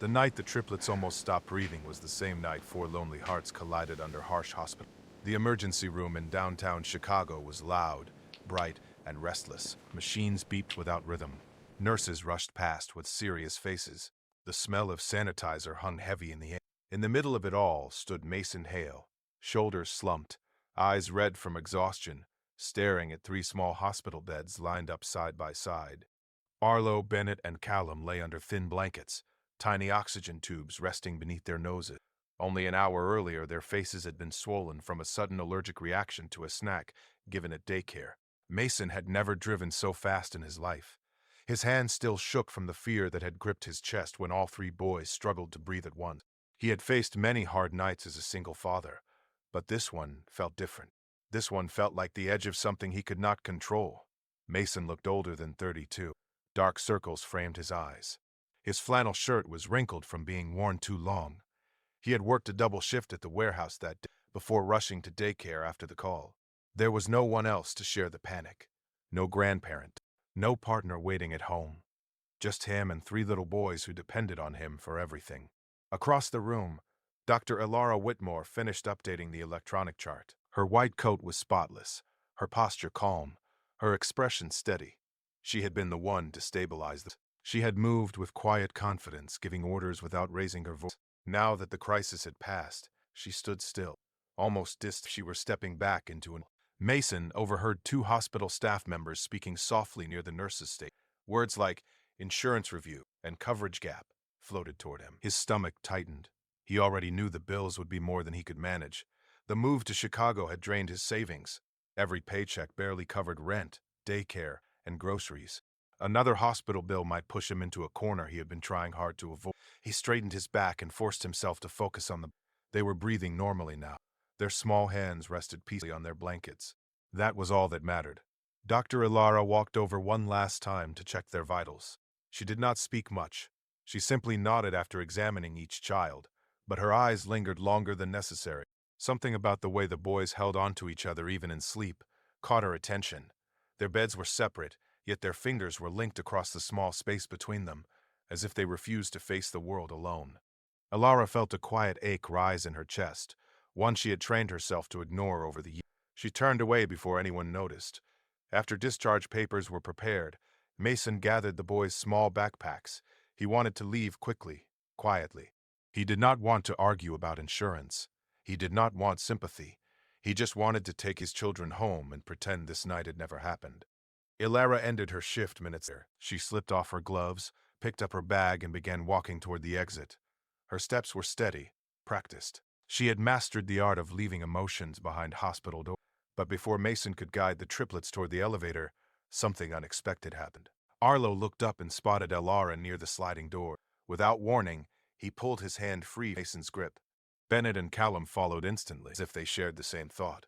The night the triplets almost stopped breathing was the same night four lonely hearts collided under harsh hospital. The emergency room in downtown Chicago was loud, bright, and restless. Machines beeped without rhythm. Nurses rushed past with serious faces. The smell of sanitizer hung heavy in the air. In the middle of it all stood Mason Hale, shoulders slumped, eyes red from exhaustion, staring at three small hospital beds lined up side by side. Arlo, Bennett, and Callum lay under thin blankets, tiny oxygen tubes resting beneath their noses. Only an hour earlier, their faces had been swollen from a sudden allergic reaction to a snack given at daycare. Mason had never driven so fast in his life. His hands still shook from the fear that had gripped his chest when all three boys struggled to breathe at once. He had faced many hard nights as a single father, but this one felt different. This one felt like the edge of something he could not control. Mason looked older than 32. Dark circles framed his eyes. His flannel shirt was wrinkled from being worn too long. He had worked a double shift at the warehouse that day before rushing to daycare after the call. There was no one else to share the panic. No grandparent. No partner waiting at home. Just him and three little boys who depended on him for everything. Across the room, Dr. Elara Whitmore finished updating the electronic chart. Her white coat was spotless, her posture calm, her expression steady. She had been the one to stabilize them. She had moved with quiet confidence, giving orders without raising her voice. Now that the crisis had passed, she stood still, almost distant. She were stepping back into an... Mason overheard two hospital staff members speaking softly near the nurse's station. Words like insurance review and coverage gap floated toward him. His stomach tightened. He already knew the bills would be more than he could manage. The move to Chicago had drained his savings. Every paycheck barely covered rent, daycare, and groceries. Another hospital bill might push him into a corner he had been trying hard to avoid. He straightened his back and forced himself to focus on them. They were breathing normally now. Their small hands rested peacefully on their blankets. That was all that mattered. Dr. Elara walked over one last time to check their vitals. She did not speak much. She simply nodded after examining each child, but her eyes lingered longer than necessary. Something about the way the boys held onto each other even in sleep caught her attention. Their beds were separate, yet their fingers were linked across the small space between them, as if they refused to face the world alone. Elara felt a quiet ache rise in her chest, one she had trained herself to ignore over the years. She turned away before anyone noticed. After discharge papers were prepared, Mason gathered the boys' small backpacks. He wanted to leave quickly, quietly. He did not want to argue about insurance. He did not want sympathy. He just wanted to take his children home and pretend this night had never happened. Elara ended her shift minutes later. She slipped off her gloves, picked up her bag, and began walking toward the exit. Her steps were steady, practiced. She had mastered the art of leaving emotions behind hospital doors. But before Mason could guide the triplets toward the elevator, something unexpected happened. Arlo looked up and spotted Elara near the sliding door. Without warning, he pulled his hand free from Mason's grip. Bennett and Callum followed instantly, as if they shared the same thought.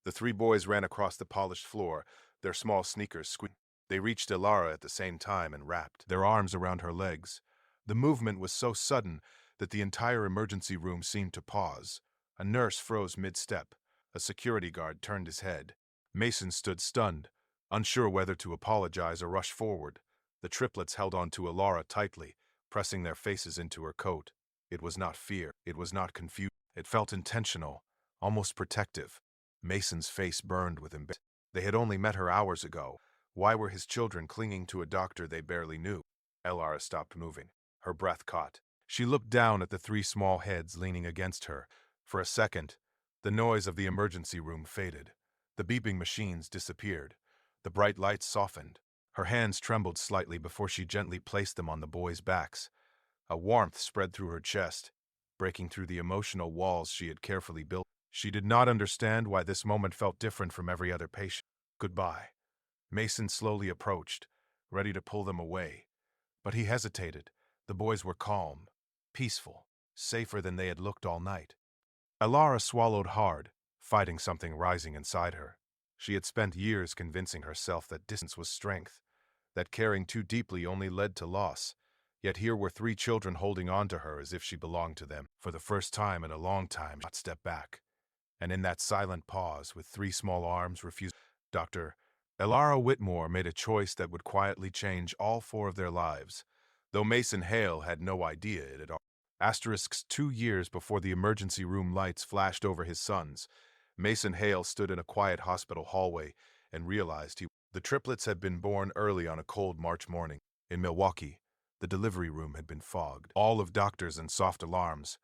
The three boys ran across the polished floor, their small sneakers squeaking. They reached Elara at the same time and wrapped their arms around her legs. The movement was so sudden that the entire emergency room seemed to pause. A nurse froze mid-step. A security guard turned his head. Mason stood stunned, unsure whether to apologize or rush forward. The triplets held on to Elara tightly, pressing their faces into her coat. It was not fear. It was not confusion. It felt intentional, almost protective. Mason's face burned with embarrassment. They had only met her hours ago. Why were his children clinging to a doctor they barely knew? Elara stopped moving. Her breath caught. She looked down at the three small heads leaning against her. For a second, the noise of the emergency room faded. The beeping machines disappeared. The bright lights softened. Her hands trembled slightly before she gently placed them on the boys' backs. A warmth spread through her chest, breaking through the emotional walls she had carefully built. She did not understand why this moment felt different from every other patient. Goodbye. Mason slowly approached, ready to pull them away. But he hesitated. The boys were calm, peaceful, safer than they had looked all night. Elara swallowed hard, fighting something rising inside her. She had spent years convincing herself that distance was strength, that caring too deeply only led to loss. Yet here were three children holding on to her as if she belonged to them. For the first time in a long time, she stepped back. And in that silent pause, with three small arms refused, Dr. Elara Whitmore made a choice that would quietly change all four of their lives, though Mason Hale had no idea it had already. Asterisks 2 years before the emergency room lights flashed over his sons, Mason Hale stood in a quiet hospital hallway and realized the triplets had been born early on a cold March morning. In Milwaukee, the delivery room had been fogged, all of doctors and soft alarms.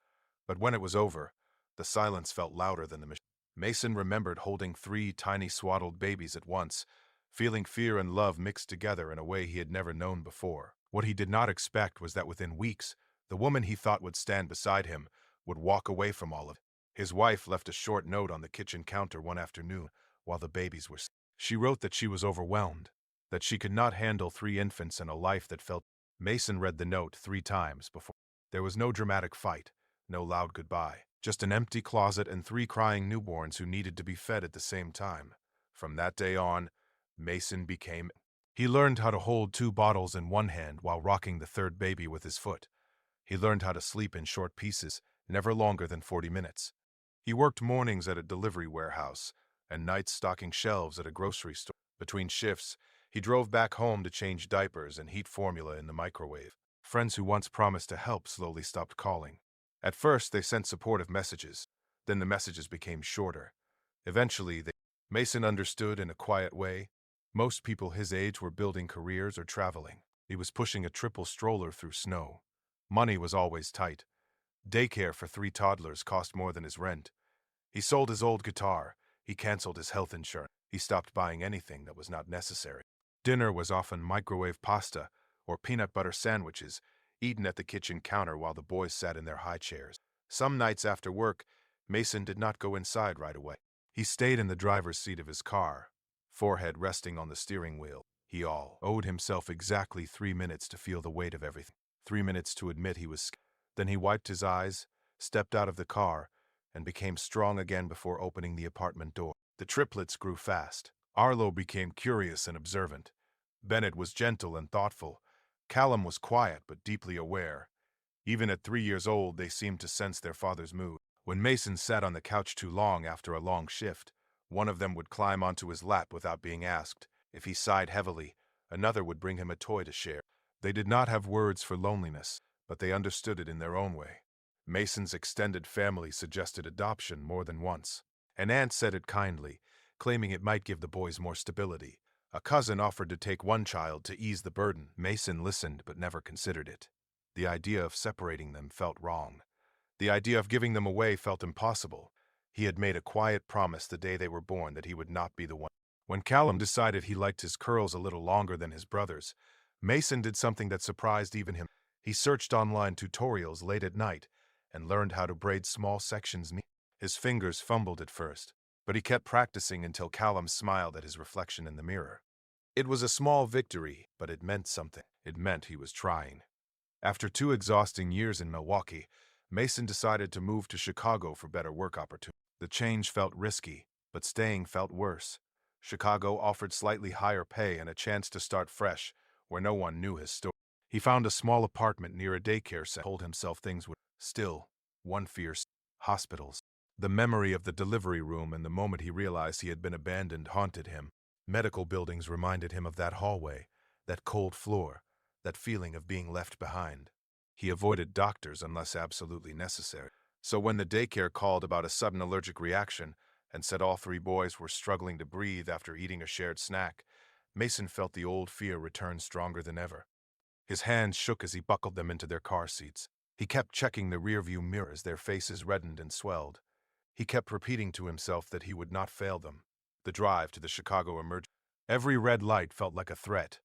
But when it was over, the silence felt louder than the machine. Mason remembered holding 3 tiny swaddled babies at once, feeling fear and love mixed together in a way he had never known before. What he did not expect was that within weeks, the woman he thought would stand beside him would walk away from all of it. His wife left a short note on the kitchen counter one afternoon while the babies were. She wrote that she was overwhelmed, that she could not handle 3 infants and a life that felt. Mason read the note 3 times before. There was no dramatic fight, no loud goodbye, just an empty closet and 3 crying newborns who needed to be fed at the same time. From that day on, Mason became. He learned how to hold 2 bottles in one hand while rocking the 3rd baby with his foot. He learned how to sleep in short pieces, never longer than 40 minutes. He worked mornings at a delivery warehouse and nights stocking shelves at a grocery store. Between shifts, he drove back home to change diapers and heat formula in the microwave. Friends who once promised to help slowly stopped calling. At first, they sent supportive messages. Then the messages became shorter. Eventually, Mason understood in a quiet way. Most people his age were building careers or traveling. He was pushing a triple stroller through snow. Money was always tight. Daycare for 3 toddlers cost more than his rent. He sold his old guitar. He canceled his health insurance. He stopped buying anything that was not necessary. Dinner was often microwave pasta or peanut butter sandwiches, eaten at the kitchen counter while the boys sat in their high chairs. Some nights after work, Mason did not go inside right away. He stayed in the driver's seat of his car, forehead resting on the steering wheel. He owed himself exactly 3 minutes to feel the weight of everything. 3 minutes to admit he was scared. Then he wiped his eyes, stepped out of the car, and became strong again before opening the apartment door. The triplets grew fast. Arlo became curious and observant. Bennett was gentle and thoughtful. Callum was quiet but deeply aware. Even at 3 years old, they seemed to sense their father's mood. When Mason sat on the couch too long after a long shift, one of them would climb onto his lap without being asked. If he sighed heavily, another would bring him a toy to share. They did not have words for loneliness, but they understood it in their own way. Mason's extended family suggested adoption more than once. An aunt said it kindly, claiming it might give the boys more stability. A cousin offered to take one child to ease the burden. Mason listened but never considered it. The idea of separating them felt wrong. The idea of giving them away felt impossible. He had made a quiet promise the day they were born that he would not be the one. When Callum decided he liked his curls a little longer than his brothers, Mason did something that surprised even him. He searched online tutorials late at night and learned how to braid small sections. His fingers fumbled at first, but he kept practicing until Callum smiled at his reflection in the mirror. It was a small victory, but it meant something. It meant he was trying. After 2 exhausting years in Milwaukee, Mason decided to move to Chicago for better work opportunities. The change felt risky, but staying felt worse. Chicago offered slightly higher pay and a chance to start fresh, where no one knew his story. He found a small apartment near a daycare center. Told himself things would. Still, one fear: hospitals. The memory of the delivery room and the moment he realized he had been abandoned haunted him. Medical buildings reminded him of that hallway, that cold floor, that feeling of being left behind. He avoided doctors unless absolutely necessary. So when the daycare called about a sudden allergic reaction and said all 3 boys were struggling to breathe after eating a shared snack, Mason felt the old fear return stronger than ever. His hands shook as he buckled them into their car seats. He kept checking the rearview mirror as their faces reddened and swelled. He kept repeating to himself that he would not fail them. The drive to the Chicago emergency. Every red light felt like a threat.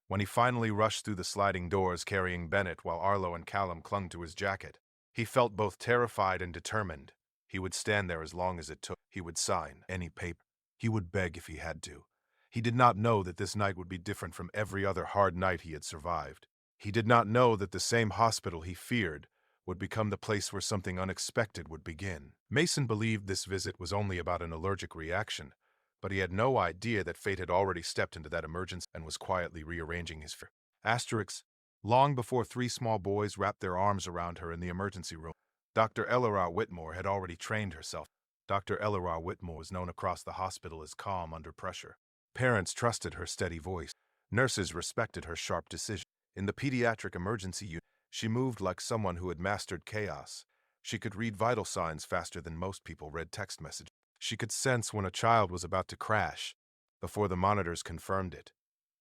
When he finally rushed through the sliding doors carrying Bennett while Arlo and Callum clung to his jacket, he felt both terrified and determined. He would stand there as long as it took. He would sign any paper. He would beg if he had to. He did not know that this night would be different from every other hard night he had survived. He did not know that the same hospital he feared would become the place where something unexpected would begin. Mason believed this visit was only about an allergic reaction, but he had no idea that fate had already stepped into that emergency and was quietly rearranging his fear. Asterisks, long before 3 small boys wrapped their arms around her in the emergency room, Dr. Elora Whitmore had already trained herself. Dr. Elora Whitmore was known across the hospital as calm under pressure. Parents trusted her steady voice. Nurses respected her sharp decision. In the pediatric emergency unit, She moved like someone who had mastered chaos. She could read vital signs faster than most people read text messages. She could sense when a child was about to crash before the monitors confirmed it.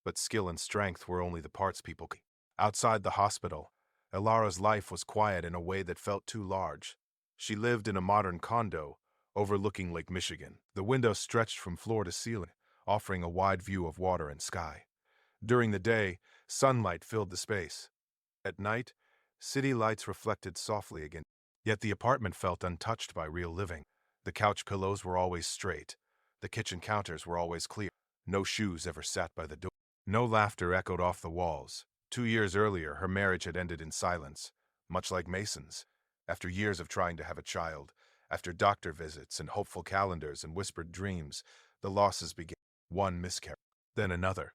But skill and strength were only the parts people could. Outside the hospital, Elara's life was quiet in a way that felt too large. She lived in a modern condo overlooking Lake Michigan. The windows stretched from floor to ceiling, offering a wide view of water and sky. During the day, sunlight filled the space. At night, city lights reflected softly against. Yet the apartment felt untouched by real living. The couch pillows were always straight. The kitchen counters were always clear. No shoes ever sat by the door. No laughter echoed off the walls. 2 years earlier, her marriage had ended in silence, much like Mason's. After years of trying to have a child, after doctor visits and hopeful calendars and whispered dreams, the losses began. One miscarriage, then another,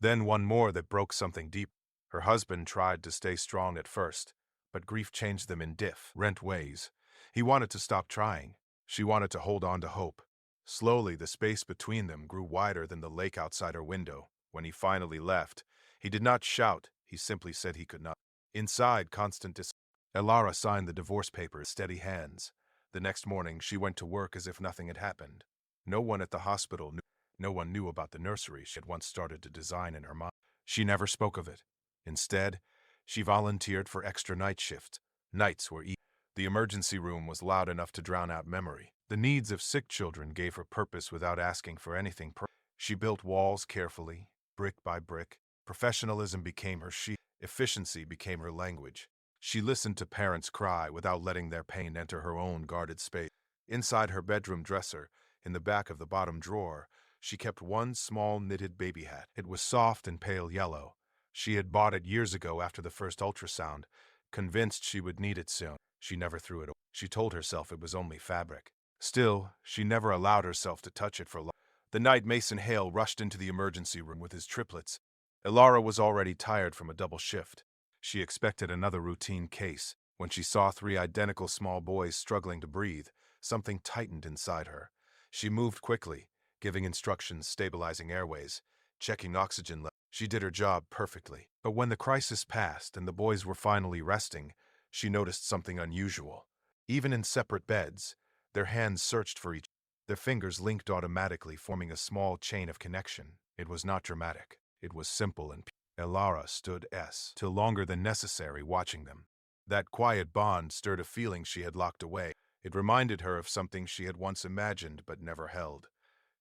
then one more that broke something deep. Her husband tried to stay strong at first, but grief changed them in different ways. He wanted to stop trying. She wanted to hold on to hope. Slowly, the space between them grew wider than the lake outside her window. When he finally left, he did not shout, he simply said he could not. Inside, Elara signed the divorce papers, steady hands. The next morning, she went to work as if nothing had happened. No one at the hospital knew. No one knew about the nursery she had once started to design in her mind. She never spoke of it. Instead, she volunteered for extra night shifts. Nights were easy. The emergency room was loud enough to drown out memory. The needs of sick children gave her purpose without asking for anything. She built walls carefully, brick by brick. Professionalism became her shield. Efficiency became her language. She listened to parents cry without letting their pain enter her own guarded space. Inside her bedroom dresser, in the back of the bottom drawer, she kept one small knitted baby hat. It was soft and pale yellow. She had bought it years ago after the first ultrasound, convinced she would need it soon. She never threw it away. She told herself it was only fabric. Still, she never allowed herself to touch it for long. The night Mason Hale rushed into the emergency room with his triplets, Elara was already tired from a double shift. She expected another routine case. When she saw 3 identical small boys struggling to breathe, something tightened inside her. She moved quickly, giving instructions, stabilizing airways, checking oxygen levels. She did her job perfectly. But when the crisis passed and the boys were finally resting, she noticed something unusual. Even in separate beds, their hands searched for each other. Their fingers linked automatically, forming a small chain of connection. It was not dramatic. It was simple and pure. Elara stood till longer than necessary, watching them. That quiet bond stirred a feeling she had locked away. It reminded her of something she had once imagined but never held.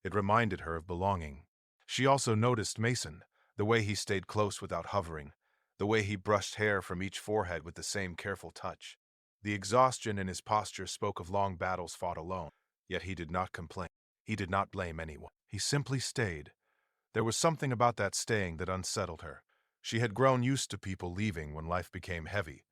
It reminded her of belonging. She also noticed Mason, the way he stayed close without hovering, the way he brushed hair from each forehead with the same careful touch. The exhaustion in his posture spoke of long battles fought alone. Yet he did not complain. He did not blame anyone. He simply stayed. There was something about that staying that unsettled her. She had grown used to people leaving when life became heavy.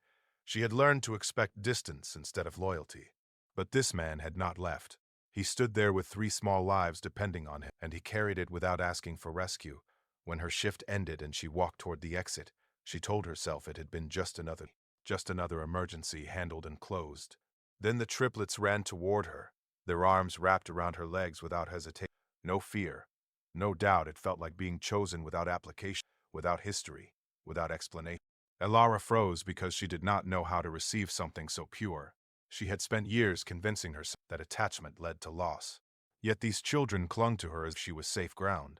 She had learned to expect distance instead of loyalty. But this man had not left. He stood there with 3 small lives depending on him, and he carried it without asking for rescue. When her shift ended and she walked toward the exit, she told herself it had been just another emergency handled and closed. Then the triplets ran toward her, their arms wrapped around her legs without hesitation. No fear, no doubt. It felt like being chosen without application, without history, without explanation. Elara froze because she did not know how to receive something so pure. She had spent years convincing herself that attachment led to loss. Yet these children clung to her as if she was safe ground.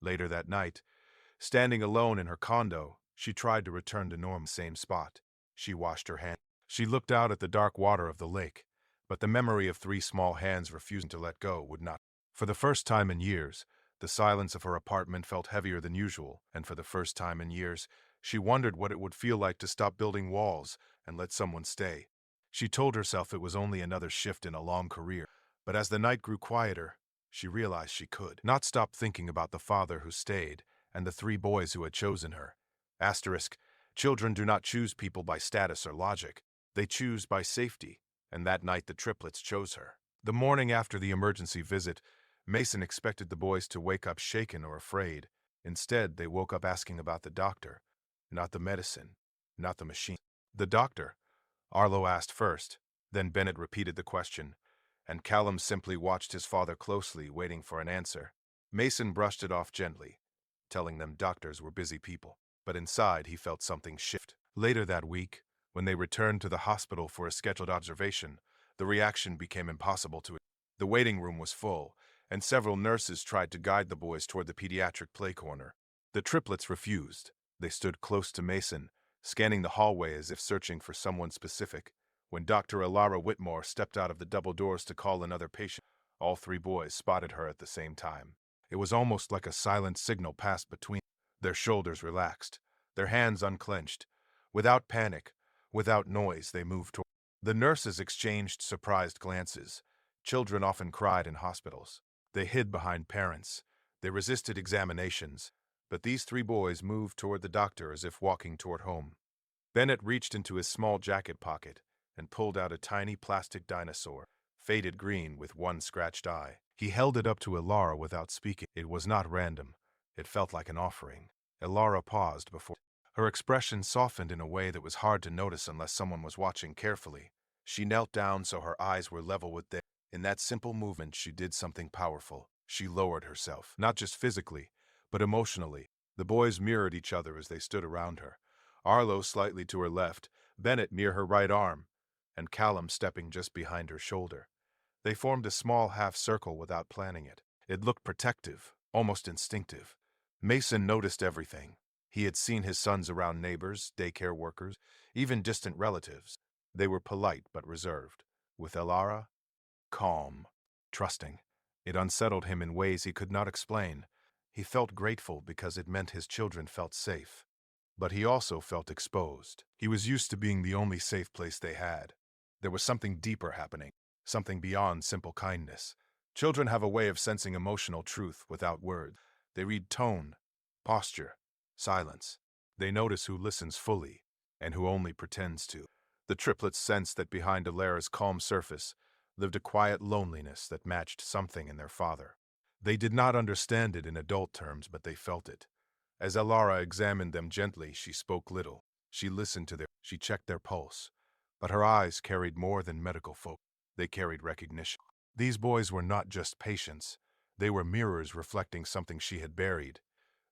Later that night, standing alone in her condo, she tried to return to normal. Same spot. She washed her hands. She looked out at the dark water of the lake, but the memory of 3 small hands refusing to let go would not. For the first time in years, the silence of her apartment felt heavier than usual, and for the first time in years, she wondered what it would feel like to stop building walls and let someone stay. She told herself it was only another shift in a long career, but as the night grew quieter, she realized she could not stop thinking about the father who stayed and the 3 boys who had chosen her. Asterisk, children do not choose people by status or logic. They choose by safety, and that night the triplets chose her. The morning after the emergency visit, Mason expected the boys to wake up shaken or afraid. Instead, they woke up asking about the doctor, not the medicine, not the machine. The doctor? Arlo asked first, then Bennett repeated the question, and Callum simply watched his father closely, waiting for an answer. Mason brushed it off gently, telling them doctors were busy people, but inside he felt something shift. Later that week, When they returned to the hospital for a scheduled observation, the reaction became impossible to. The waiting room was full, and several nurses tried to guide the boys toward the pediatric play corner. The triplets refused. They stood close to Mason, scanning the hallway as if searching for someone specific. When Dr. Alara Whitmore stepped out of the double doors to call another patient, all three boys spotted her at the same time. It was almost like a silent signal passed between. Their shoulders relaxed, their hands unclenched. Without panic, without noise, they moved toward. The nurses exchanged surprised glances. Children often cried in hospitals. They hid behind parents. They resisted examinations. But these three boys moved toward the doctor as if walking toward home. Bennett reached into his small jacket pocket and pulled out a tiny plastic dinosaur, faded green with one scratched eye. He held it up to Ilara without speaking. It was not random. It felt like an offering. Ilara paused before. Her expression softened in a way that was hard to notice unless someone was watching carefully. She knelt down so her eyes were level with theirs. In that simple movement, she did something powerful. She lowered herself, not just physically, but emotionally. The boys mirrored each other as they stood around her. Arlo slightly to her left, Bennett near her right arm, and Callum stepping just behind her shoulder. They formed a small half-circle without planning it. It looked protective, almost instinctive. Mason noticed everything. He had seen his sons around neighbors, daycare workers, even distant relatives. They were polite but reserved. With Ilara, calm, trusting. It unsettled him in ways he could not explain. He felt grateful because it meant his children felt safe. But he also felt exposed. He was used to being the only safe place they had. There was something deeper happening, something beyond simple kindness. Children have a way of sensing emotional truth without words. They read tone, posture, silence. They notice who listens fully and who only pretends to. The triplets sensed that behind Alara's calm surface lived a quiet loneliness that matched something in their father. They did not understand it in adult terms, but they felt it. As Alara examined them gently, she spoke little. She listened to she checked their pulse. But her eyes carried more than medical folk. They carried recognition. These boys were not just patients. They were mirrors reflecting something she had buried.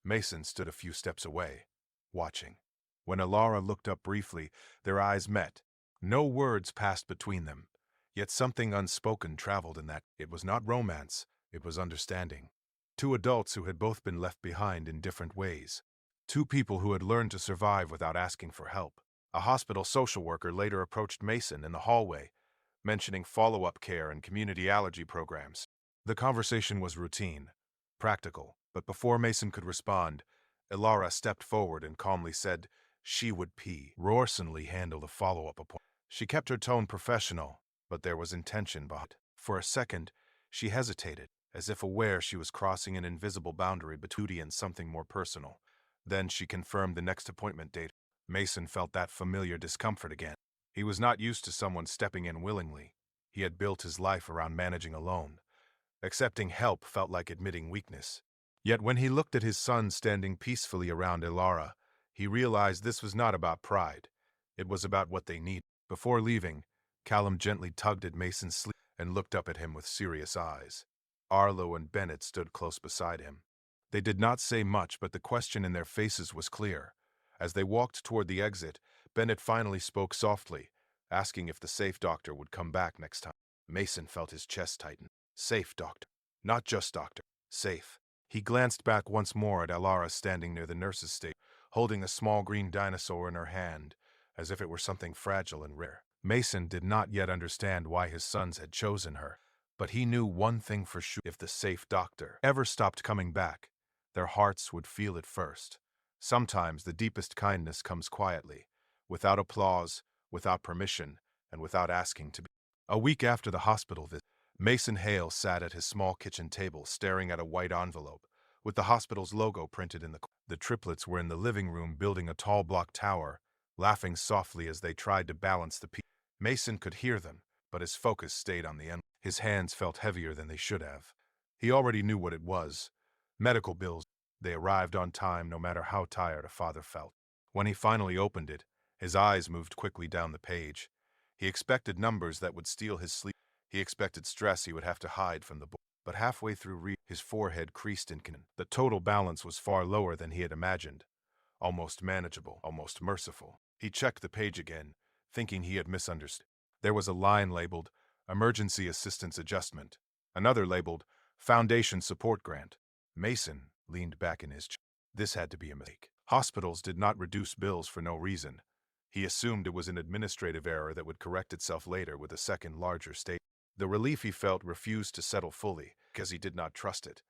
Mason stood a few steps away, watching. When Alara looked up briefly, their eyes met. No words passed between them. Yet something unspoken traveled in that. It was not romance, it was understanding. Two adults who had both been left behind in different ways. Two people who had learned to survive without asking for help. A hospital social worker later approached Mason in the hallway, mentioning follow-up care and community allergy programs. The conversation was routine, practical, but before Mason could respond, Ilara stepped forward and calmly said she would Rorsonly handle the follow-up appointment. She kept her tone professional, but there was intention behind it. For a second, she hesitated, as if aware she was crossing an invisible boundary between duty and something more personal. Then she confirmed the next appointment date. Mason felt that familiar discomfort again. He was not used to someone stepping in willingly. He had built his life around managing alone. Accepting help felt like admitting weakness. Yet when he looked at his sons standing peacefully around Ilara, he realized this was not about pride. It was about what they needed. Before leaving, Callum gently tugged at Mason's sleeve and looked up at him with serious eyes. Arlo and Bennett stood close beside him. They did not say much, but the question in their faces was clear. As they walked toward the exit, Bennett finally spoke softly, asking if the safe doctor would come back next time. Mason felt his chest tighten. Safe doctor. Not just doctor. Safe. He glanced back once more at Alara standing near the nurse's station, holding a small green dinosaur in her hand, as if it were something fragile and rare. Mason did not yet understand why his sons had chosen her, but he knew one thing for sure. If the safe doctor ever stopped coming back, their hearts would feel it first. Sometimes the deepest kindness comes quietly, without applause, without permission, and without asking to be. A week after the hospital visit, Mason Hale sat at his small kitchen table staring at a white envelope, with the hospital's logo printed in the corner. The triplets were in the living room building a tall block tower, laughing softly as they tried to balance the piece. Mason could hear them, but his focus stayed on the envelope. His hands felt heavier than they should have. He already knew what it was. Medical bills. They arrived on time no matter how tired a father felt. When he finally opened it, his eyes moved quickly down the page. He expected numbers that would steal his sleep. He expected stress he would have to hide from the boy. But halfway through his forehead creased in confusion. The total balance was far lower than he had imagined. Almost manageable, almost merciful. He checked the page again, thinking he had misunderstood. There was a line labeled Emergency Assistance Adjustment, another labeled Foundation Support Grant. Mason leaned back in his chair. This had to be a mistake. Hospitals did not reduce bills for no reason. He assumed it was an administrative error that would correct itself later with a second larger state. The relief he felt refused to settle fully because he did not trust it.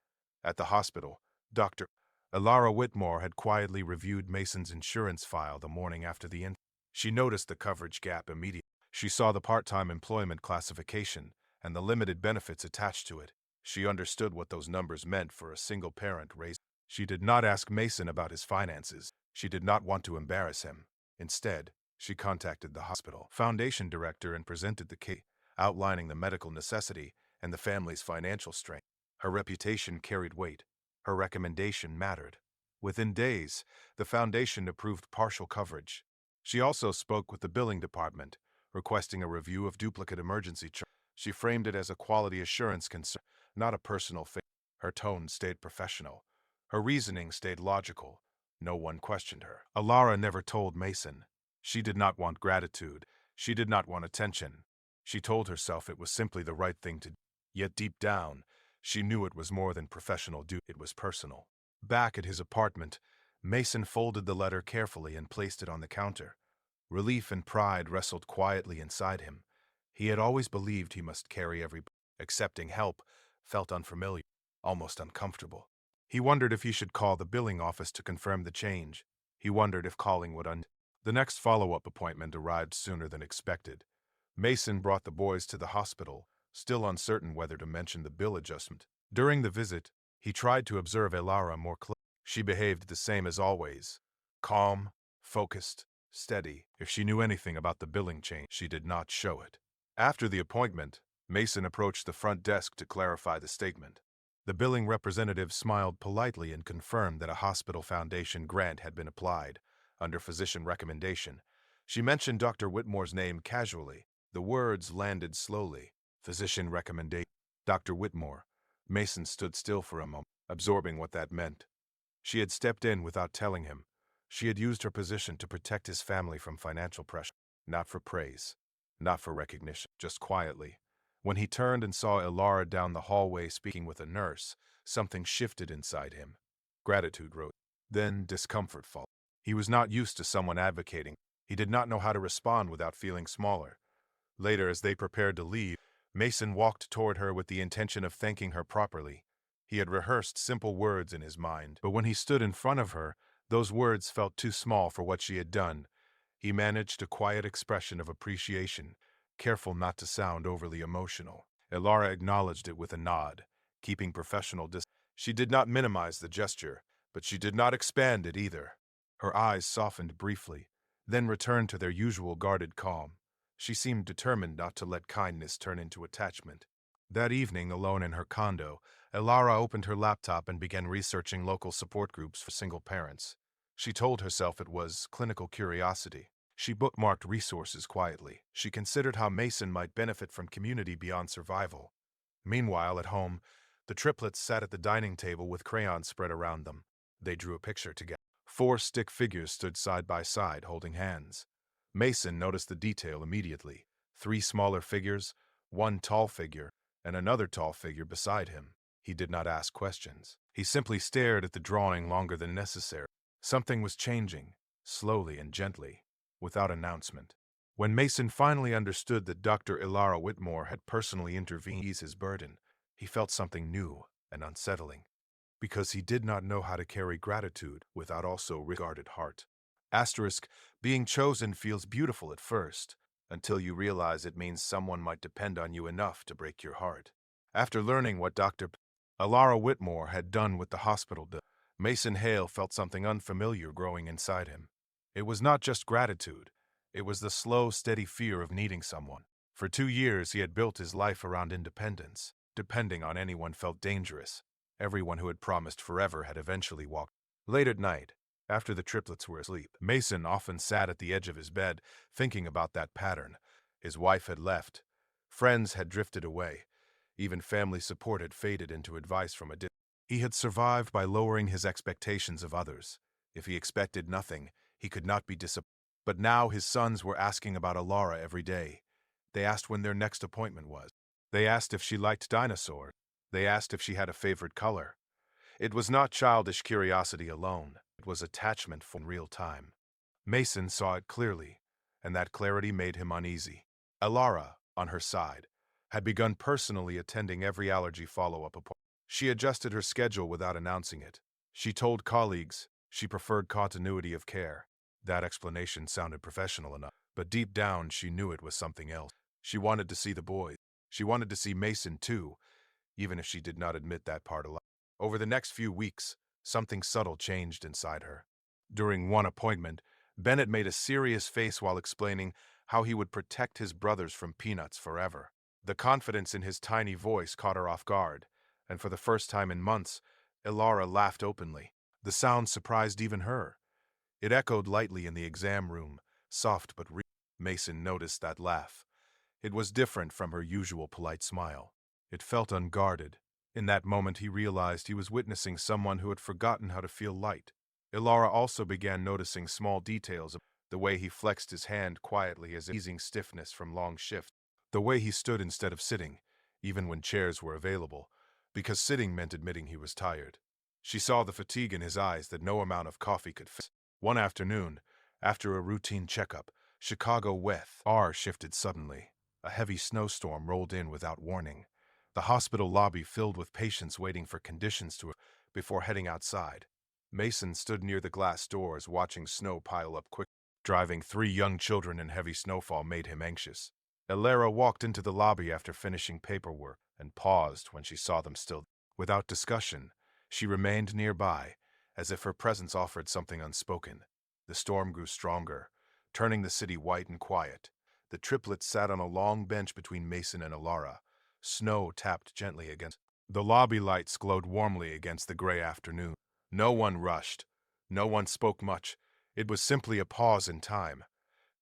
At the hospital, Dr. Elara Whitmore had quietly reviewed Mason's insurance file the morning after the incident. She noticed the coverage gap immediately. She saw the part-time employment classification and the limited benefits attached to it. She understood what those numbers meant for a single parent raised. She did not ask Mason about his finances. She did not want to embarrass him. Instead, she contacted the hospital foundation director and presented the case, outlining the medical necessity and the family's financial strain. Her reputation carried weight. Her recommendation mattered. Within days, the foundation approved partial coverage. She also spoke with the billing department, requesting a review of duplicate emergency charges. She framed it as a quality assurance concern, not a personal favor. Her tone stayed professional. Her reasoning stayed logical. No one questioned her. Elara never told Mason. She did not want gratitude. She did not want attention. She told herself it was simply the right thing to do. Yet deep down, she knew it was more than professional duty. It was personal. Back at his apartment, Mason folded the letter carefully and placed it on the counter. Relief and pride wrestled quietly inside him. He had always believed he must carry every. Accepting help felt unfamiliar, almost uncomfortable. He wondered if he should call the billing office to confirm the change. He wondered if calling would The next follow-up appointment arrived sooner than expected. Mason brought the boys to the hospital, still uncertain whether to mention the bill adjustment. During the visit, he tried to observe Elara more closely. She behaved the same as always, calm, focused, steady. If she knew anything about the billing change, she did not show it. After the appointment, Mason approached the front desk to clarify the statement. The billing representative smiled politely and confirmed that a hospital foundation grant had been applied, under physician recommendation. She mentioned Dr. Whitmore's name casually. The words landed slowly. Physician recommendation. Dr. Whitmore. Mason stood still for a moment, absorbing what that meant. She had stepped in without telling him. She had used her position to protect his family from financial pressure. Not for praise, not for recognition, just quietly. When he turned and saw Elara down the hallway speaking with a nurse, something shifted inside him. Gratitude rose. Then discomfort followed. He was not used to someone advocating. He did not know how to respond without feeling smaller. Later, as they prepared to leave, Mason walked toward her with the intention of thanking her properly. He had rehearsed simple words in his mind, but when he stood in front of her, those words felt too small for what she had done. He managed a quiet expression of appreciation, careful not to sound overly emotional. Elara acknowledged it with a nod, keeping professional distance. She did not minimize the gesture, but she did not expand it either. Her eyes softened briefly, then returned to their usual guarded calm. She seemed determined not to let kindness turn into attachment. That evening, alone in her condo, Elara opened her laptop and began researching local support groups for single parents. She told herself it was clinical curiosity. She bookmarked resources quietly. She considered how Mason might benefit from community beyond survival. Meanwhile, at home, the triplets sat at the dining table with crayons spread around them. They drew a picture together. 4 stick figures stood side by side, holding hands. Mason noticed the detail immediately. 3 smaller figures, 1 tall figure, and another tall figure beside him. He did not ask questions. He simply stared at the drawing longer than necessary. Something was changing, slowly and gently, without announcement. When Mason finally understood that Dr. Elara Whitmore had personally intervened to ease his burden, he felt something new and unsettling, because he did not know how to carry gratitude without also regarded heart. Asterisk, being chosen feels beautiful at first, until you realize it means someone might depend on you enough to break your heart. After learning what Dr. Elara Whitmore had done with the hospital bill, Mason Hale felt something unfamiliar growing inside him. It was not just gratitude. It was the slow, steady fear of needing someone. For 2 years, he had built his life around independence. Depending on anyone felt dangerous. Everyone who had promised forever had eventually walked. Late at night, after the triplets were asleep, Mason often sat at the edge of his bed, thinking about that pattern. His wife had left. Friends had drifted away. Even family support had faded into advice from a distance. He had survived by lowering his expectations of others. If he expected nothing, he could not be disappointed. But now his sons were asking about Alara every day. They asked when their next appointment was. They asked if she liked dinosaurs. They asked if she had a favorite color. It was not childish curiosity alone. It was attachment in real time. Mason saw it clearly, and that clarity made him uneasy. Alara, on her side, had begun personally attending every allergy follow-up appointment. She adjusted her schedule without announcing it. She told colleagues she preferred continuity of care. That explanation sounded professional enough, but deep down she knew it was something else. She wanted to see the boys. She wanted to see Mason too, even if she did not admit that part aloud. Over the next few weeks, something subtle changed inside her. During one appointment, Bennett made a serious face while explaining how he would protect his brothers from peanuts forever. The confidence in his tiny voice caught her off guard, and for the first time in months, Ilara laughed openly. The sound surprised even her. It echoed lightly in the exam room, soft but real. Mason noticed that laugh. It was different from her usual polite smile. It felt unguarded. In that moment he realized he was witnessing someone who had forgotten how to feel light. Ilara also began noticing small details, the way he flexed his hand quietly as if easing stiffness from long shifts, the way he stood instead of sitting, even when chairs were available, because sitting meant admitting he was tired. She saw the fatigue in his eyes that no amount of coffee could fix. One afternoon, after a routine checkup, Chicago weather shifted suddenly. A heavy snowstorm rolled in without warning. The hospital lobby filled with patients waiting for conditions to before heading outside. Mason stood near the glass doors watching snow pile up quickly. Driving 3 young children in heavy snowfall made him anxious. Elara walked into the lobby after finishing paperwork and paused when she saw them still. Without discussion, she remained nearby, as if her presence offered something unspoken. The storm grew stronger, turning the city white and quiet. The triplets sat on a long bench between Mason and Alara. Snow tapped gently against. The lobby lights glowed warmly against the gray afternoon. No one rushed. No one spoke much. It was simply a pause in time.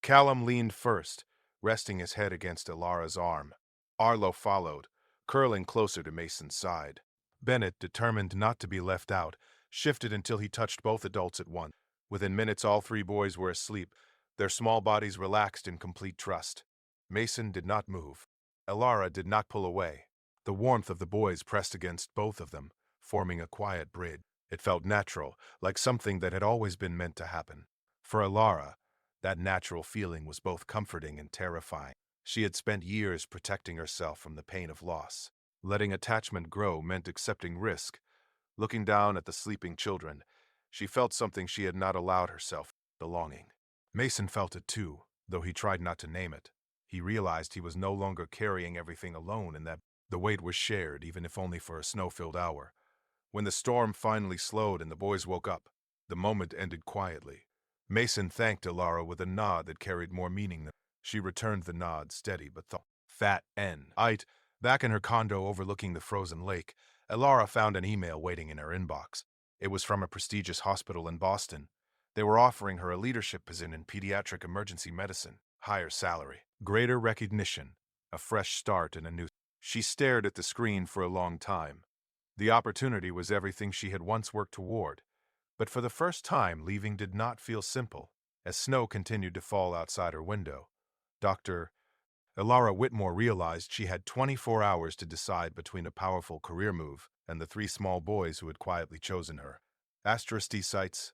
Callum leaned first, resting his head against Alara's arm. Arlo followed, curling closer to Mason's side. Bennett, determined not to be left out, shifted until he touched both adults at once. Within minutes, all 3 boys were asleep, their small bodies relaxed in complete trust. Mason did not move. Alara did not pull away. The warmth of the boys pressed against both of them, forming a quiet bridge. It felt natural, like something that had always been meant to happen. For Alara, that natural feeling was both comforting and terrifying. She had spent years protecting herself from the pain of loss. Letting attachment grow meant accepting risk. Looking down at the sleeping children, she felt something she had not allowed herself, belonging. Mason felt it too, though he tried not to name it. He realized he was no longer carrying everything alone and that the weight was shared, even if only for a snow-filled hour. When the storm finally slowed and the boys woke up, the moment ended quietly. Mason thanked Alara with a nod that carried more meaning than. She returned the nod, steady but thoughtful. Fat N. Back in her condo overlooking the frozen lake, Alara found an email waiting in her inbox. It was from a prestigious hospital in Boston. They were offering her a leadership position in pediatric emergency medicine, higher salary, greater recognition, a fresh start and a new. She stared at the screen for a long time. The opportunity was everything she had once worked toward. But for the first time, leaving did not feel simple. As snow continued to fall outside her window, Dr. Ilara Whitmore realized she had 24 hours to decide between a powerful career move and the 3 small boys who had quietly chosen her. Asterisk cites,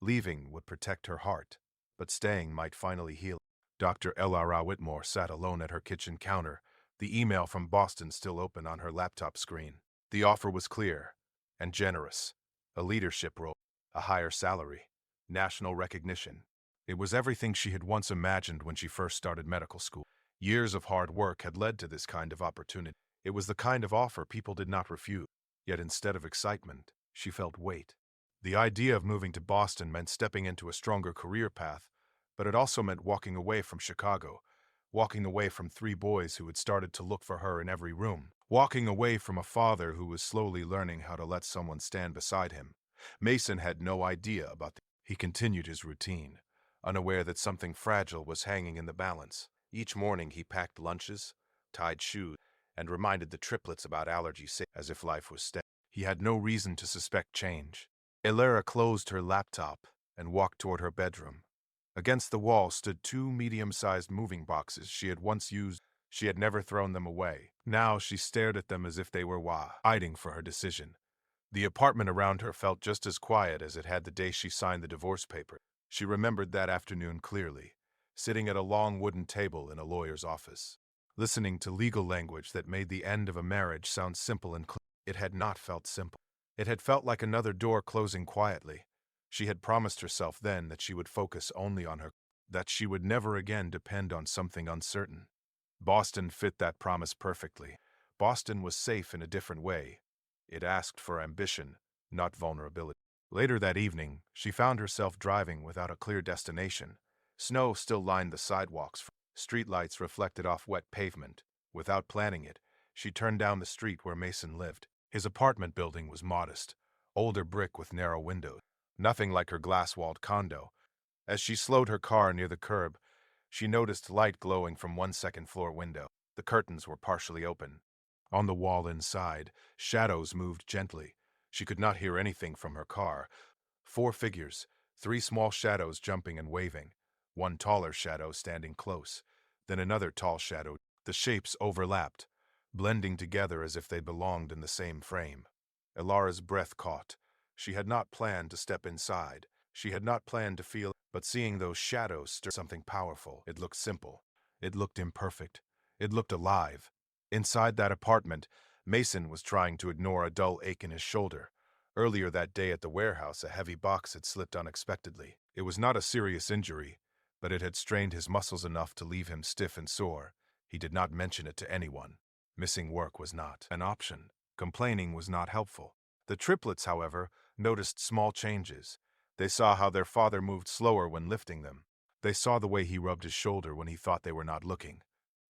leaving would protect her heart, but staying might finally heal. Dr. Ilara Whitmore sat alone at her kitchen counter, the email from Boston still open on her laptop screen. The offer was clear and generous. A leadership role, a higher salary, national recognition. It was everything she had once imagined when she first started medical school. Years of hard work had led to this kind of opportunity. It was the kind of offer people did not refuse. Yet instead of excitement, she felt weight. The idea of moving to Boston meant stepping into a stronger career path, but it also meant walking away from Chicago, walking away from 3 boys who had started to look for her in every room, walking away from a father who was slowly learning how to let someone stand beside him. Mason had no idea about the. He continued his routine, unaware that something fragile was hanging in the balance. Each morning he packed lunches, tied shoes, and reminded the triplets about allergy as if life was steady. He had no reason to suspect change. Ilara closed her laptop and walked toward her bedroom. Against the wall stood two medium-sized moving boxes she had once used. She had never thrown them away. Now she stared at them as if they were waiting for her decision. The apartment around her felt just as quiet as it had the day she signed the divorce paper. She remembered that afternoon clearly, sitting at a long wooden table in a lawyer's office, listening to legal language that made the end of a marriage sound simple and clear. It had not felt simple. It had felt like another door closing quietly. She had promised herself then that she would focus only on her, that she would never again depend on something uncertain. Boston fit that promise perfectly. Boston was safe in a different way. It asked for ambition, not vulnerability. Later that evening, she found herself driving without a clear destination. Snow still lined the sidewalks. Streetlights reflected off wet pavement. Without planning it, she turned down the street where Mason lived. His apartment building was modest, older brick with narrow windows. Nothing like her glass-walled condo. As she slowed her car near the curb, she noticed light glowing from one second-floor window. The curtains were partially open. On the wall inside, shadows moved gently. She could not hear anything from her car. 4 figures, 3 small shadows jumping and waving. One taller shadow standing close, then another tall shadow. The shapes overlapped, blending together as if they belonged in the same frame. Elara's breath caught. She had not planned to step inside. She had not planned to feel, but seeing those shadows stirred something powerful. It looked simple. It looked imperfect. It looked alive. Inside that apartment, Mason was trying to ignore a dull ache in his shoulder. Earlier that day at the warehouse, a heavy box had slipped unexpectedly. It was not a serious injury, but it had strained his muscles enough to leave him stiff and sore. He did not mention it to anyone. Missing work was not an option. Complaining was not helpful. The triplets, however, noticed small changes. They saw how their father moved slower when lifting them. They saw the way he rubbed his shoulder when he thought they were not looking.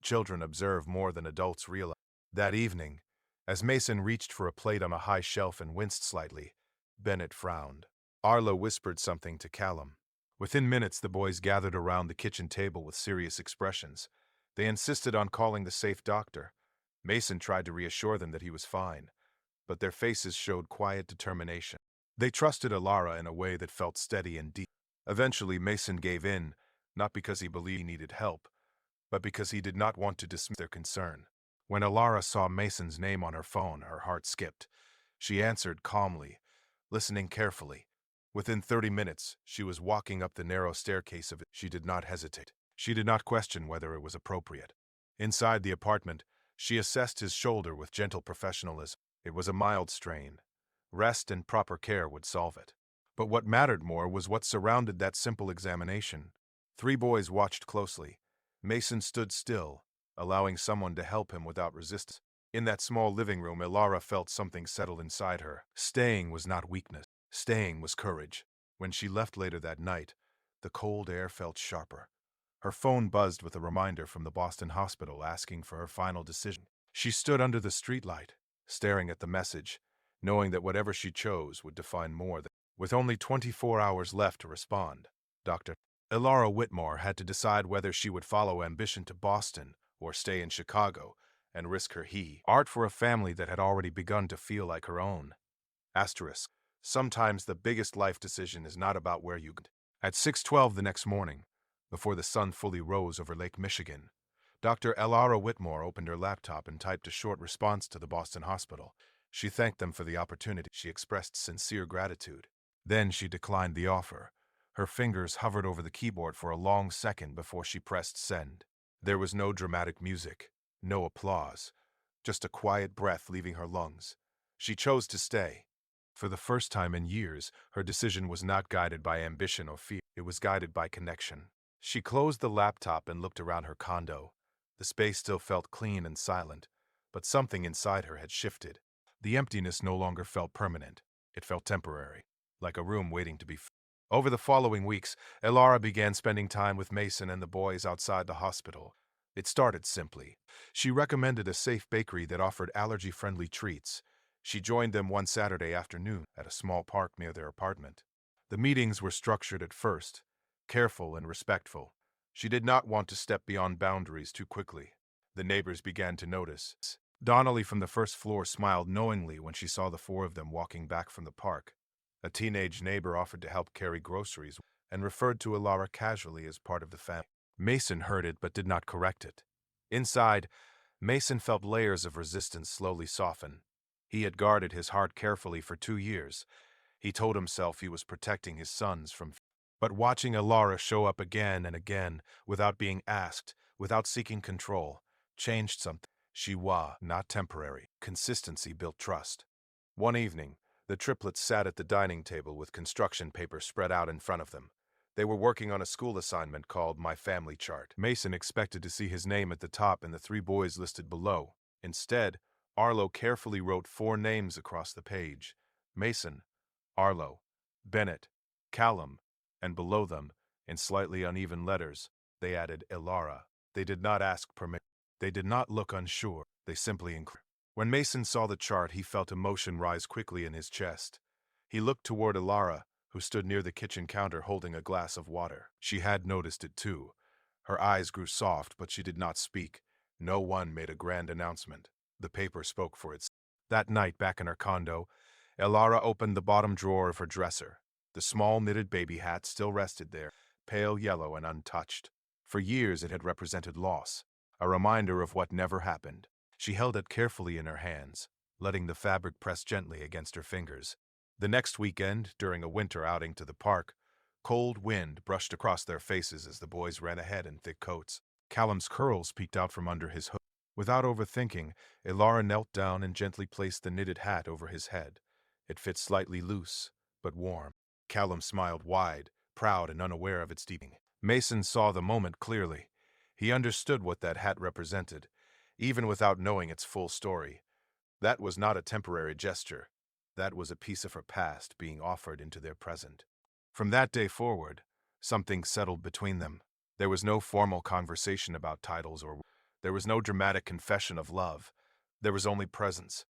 Children observe more than adults realize. That evening, as Mason reached for a plate on a high shelf and winced slightly, Bennett frowned. Arlo whispered something to Callum. Within minutes, the boys gathered around the kitchen table with serious expressions. They insisted on calling the safe doctor. Mason tried to reassure them that he was fine, but their faces showed quiet determination. They trusted Elara in a way that felt steady and deep. Eventually, Mason gave in, not because he believed he needed help, but because he did not want to dismiss their concern. When Elara saw Mason's name on her phone, her heart skipped. She answered calmly, listening carefully. Within 30 minutes, she was walking up the narrow staircase of it. She did not hesitate. She did not question whether it was appropriate. Inside the apartment, she assessed his shoulder with gentle professionalism. It was a mild strain. Rest and proper care would solve it. But what mattered more was what surrounded that simple examination. 3 boys watched closely. Mason stood still, allowing someone to help him without resistance. In that small living room, Elara felt something settle inside her. Staying was not weakness. Staying was courage. When she left later that night, the cold air felt sharper. Her phone buzzed with a reminder from the Boston hospital asking for her final decision. She stood under the streetlight, staring at the message, knowing that whatever she chose would define more than. With only 24 hours left to respond, Dr. Elara Whitmore had to decide whether she would follow ambition to Boston or stay in Chicago and risk her art for a family that had already begun to feel like her own. Asterisk. Sometimes the biggest life decision is not about where you go. At 6:12 the next morning, before the sun fully rose over Lake Michigan, Dr. Elara Whitmore opened her laptop and typed a short response to the Boston hospital. She thanked them for the opportunity. She expressed sincere gratitude. Then she declined the offer. Her fingers hovered over the keyboard for a long second before she pressed send. There was no dramatic music, no applause, just a quiet breath leaving her lungs. She chose to stay. For the first time in years, her decision was not guided by ambition or fear. It was guided by connection. She closed the laptop and looked around her condo. The space still felt clean and silent, but something inside her had shifted. The emptiness no longer felt permanent. It felt temporary, like a room waiting to be filled. Over the following weeks, Elara began spending time with Mason and the boys outside the hospital. It started simply. She recommended a safe bakery that offered allergy-friendly treats. She joined them one Saturday afternoon at a small park near their apartment. The meetings were structured at first, careful and respectful. She did not want to step beyond boundaries too quickly. The neighbors began to notice. Donnelly from the first floor smiled knowingly when she saw the 4 of them walking back from the park. A teenage neighbor offered to help carry groceries. and referred to Ilara casually as part of the family. Mason heard it but did not correct it. Inside, Mason felt layers of resistance slowly soften. He had guarded his heart carefully for 2 years. He told himself he was protecting his sons from. But watching Ilara show up again and again, without being asked, without seeking control, changed something. She was not temporary. Consistency built trust. One evening, the triplets sat at the dining table with construction paper spread out in front of them. They were working on a school assignment called My Family Chart. Mason expected to see his name at the top and the 3 boys listed below. Instead, Arlo carefully wrote 4 names across the page: Mason, Arlo, Bennett, Callum, and below them, in slightly uneven letters, they added Ilara. They did not ask permission. They did not look unsure. They simply included. When Mason saw the chart, he felt emotion rise quickly in his chest. He looked toward Ilara, who stood near the kitchen counter holding a glass of water. She had noticed it too. Her eyes grew soft, but she did not speak. No one made a grand announcement. The paper spoke for itself. That night, back in her condo, Ilara opened the bottom drawer of her dresser. The small knitted baby hat still rested there, pale yellow and untouched. For years it had represented loss, a reminder of what never happened. She held it carefully in her hands, letting the fabric press gently against her fingers. The next weekend, during a winter outing to the park, cold wind brushed across their faces as the boys ran ahead in thick coats. Callum's curls peeked out from under his hood. Without overthinking, Ilara knelt down and gently placed the knitted hat over his head. It fit slightly loose, but warm. Callum smiled wide, proud and unaware of its deepening. Mason saw the moment clearly. He understood what that hat represented, even without knowing its full story. That was not a temporary gesture. That was a piece of her past being offered into their present. From that day forward, something settled between them. There was no formal conversation about titles or. There was no dramatic confession of love. There was only presence.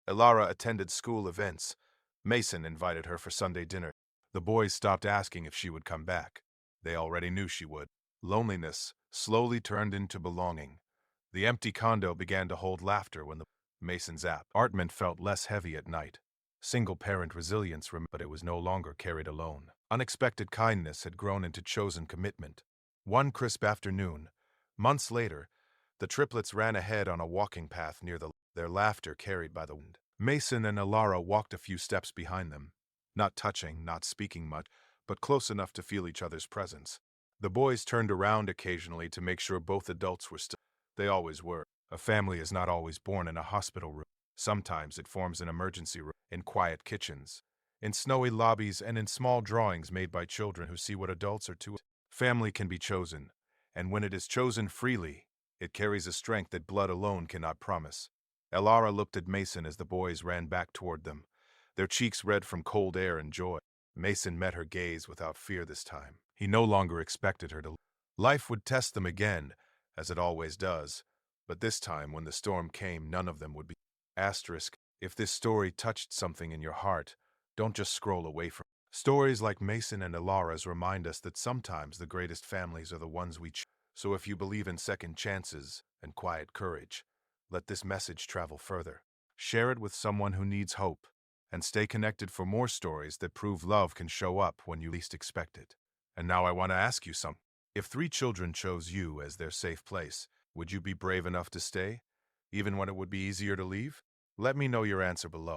Ilara attended school events. Mason invited her for Sunday dinner. The boys stopped asking if she would come back. They already knew she would. Loneliness slowly turned into belonging. The empty condo began to hold laughter when the Mason's apartment felt less heavy at night. Single-parent resilience, but it was no longer carried alone. Unexpected kindness had grown into chosen commitment. One crisp afternoon, months later, the triplets ran ahead on a walking path near their laughter carried by the wind. Mason and Ilara walked a few steps behind them, not touching, not speaking much, but close enough to feel each other's presence. The boys turned around occasionally to make sure both adults were still. They always were. A family is not always born in a hospital room. Sometimes it forms an emergency room, in quiet kitchens, in snowy lobbies, and in small drawings made by children who see what adults are too. Family can be chosen, and when it is chosen freely, it carries a strength that blood alone cannot promise. Ilara looked at Mason as the boys ran back toward them, their cheeks red from cold air and joy. Mason met her gaze without fear this time. He no longer expected her to. Life would test them again, as it always does, but this time when the storm came, none of them would be. Asterisk, if this story touched something in your heart, don't just scroll away from it. Stories like Mason and Ilara's remind us that sometimes the greatest families are the ones we choose. So if you believe in second chances and quiet courage, let this message travel further. Share it with someone who needs hope, and stay connected for more stories that prove love can show up when you least expect it. And now I want to ask you something. If 3 children chose you as their safe place, would you be brave enough to stay, even when it would be easier to leave? Let me know your answer below.